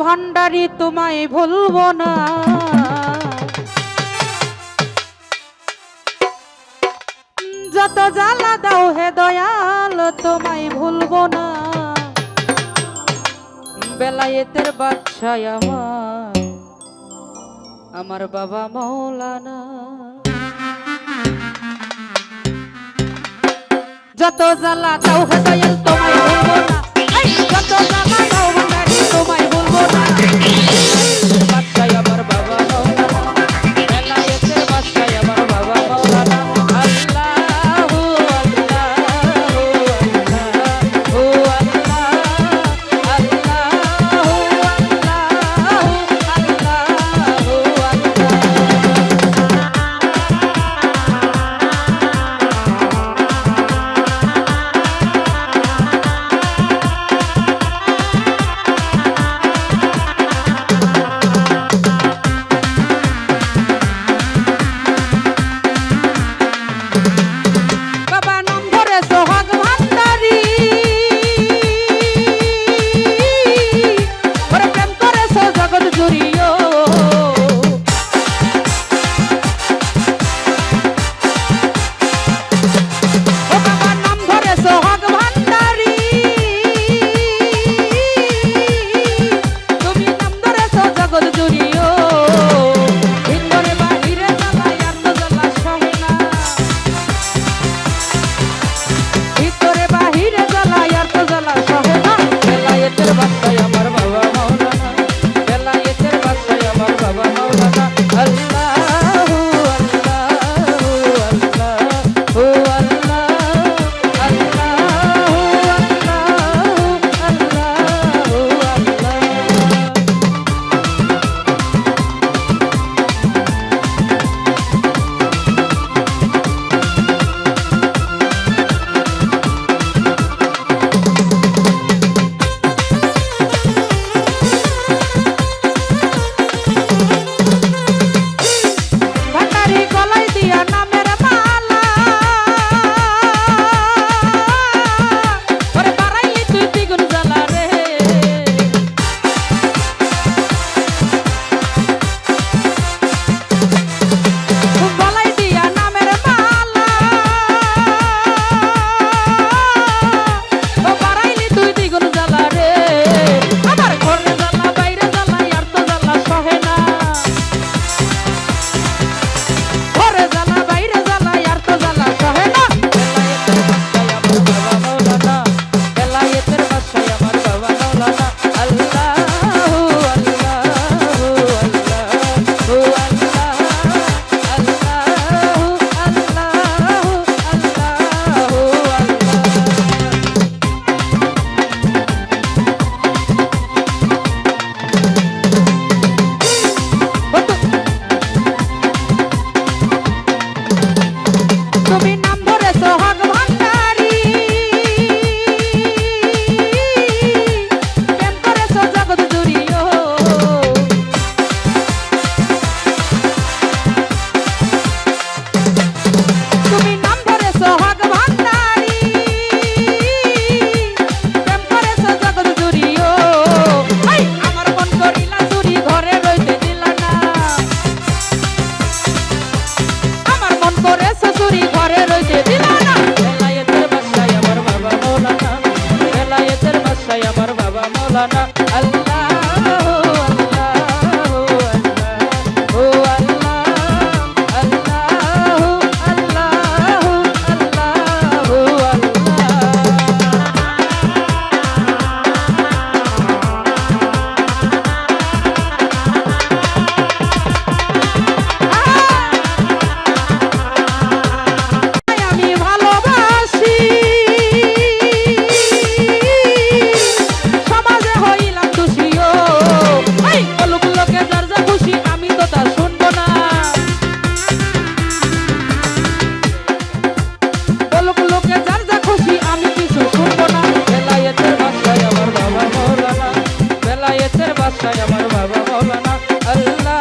ভান্ডারি তোমায় ভুলবো না, যত জ্বালা দাও হে দয়াল তোমায় ভুলবো না। বেলায়েতের বাদশাহ আমার বাবা মৌলানা, যত জ্বালা দাও হে দয়াল তোমায় ভুলবো না, যত জ্বালা দাও ভান্ডারি তোমায় ভুলবো না। বাদশাহ আমার বাবা মৌলানা, বেলায়েতের বাদশাহ আমার বাবা মৌলানা। আল্লাহু আল্লাহু আল্লাহু আল্লাহ, আল্লাহু আল্লাহু বাবা নাম ধরে সোহাগ ভান্ডারি, ওরে প্রেম করে সো জগৎ জুড়িও। ও বাবা নাম ধরে সোহাগ ভান্ডারি, তুমি নাম ধরে সো জগৎ জুড়িও। ভিতরে বাহিরে জ্বালায় আর তো জ্বালা সহে না, ভিতরে বাহিরে জ্বালায় আর তো জ্বালা সহে না। বেলায়েতের বাদশাহ আমার বাবা মৌলানা, বেলায়েতের বাদশাহ আমার বাবা মৌলানা। আল্লাহু আল্লাহু আল্লাহু আল্লাহ, আল্লাহু আল্লাহু আল্লাহ। ভান্ডারি গলায় দিয়া নামের মালা, ওরে বাড়াইলি তুই দ্বিগুণ জ্বালা রে। গলায় দিয়া নামের মালা, ও বাড়াইলি তুই দ্বিগুণ জ্বালা রে। আমার ঘরে জ্বালা বাইরে জ্বালা আর তো জ্বালা সহে না, ঘরে জ্বালা বাইরে জ্বালা আর তো জ্বালা সহে না। বেলায়েতের বাদশাহ আমার বাবা মৌলানা, বেলায়েতের বাদশাহ আমার বাবা মৌলানা। আল্লাহু আল্লাহু আল্লাহু আল্লাহ, আল্লাহু আল্লাহু আল্লাহ। তুমি নাম ধরে সোহাগ ভান্ডারি, প্রেম করে সো জগৎ জুড়িও। তুমি নাম ধরে সোহাগ ভান্ডারি, প্রেম করে সো জগৎ জুড়িও। এই আমার মন করিলা চুরি ঘরে রইতে দিলা না, আমার মন করে চুরি ঘরে রইতে দিলা না। বেলায়েতের বাদশাহ আমার বাবা মৌলানা, বেলায়েতের বাদশাহ আমার বাবা মৌলানা। আল্লাহু আল্লাহু আল্লাহু আল্লাহ, আল্লাহু আল্লাহু আল্লাহু আল্লাহ। আমি ভালোবাসি, সমাজে হইলাম দোষীও। এই বলুক লোকে যার যা খুশি, আমি তো তা শুনবো না। বলুক লোকে যার যা খুশি, আমি কিছু শুনবো না। বেলায়েতের বাদশাহ আমার বাবা মৌলানা, বেলায়েতের বাদশাহ আমার বাবা মৌলানা। আল্লাহ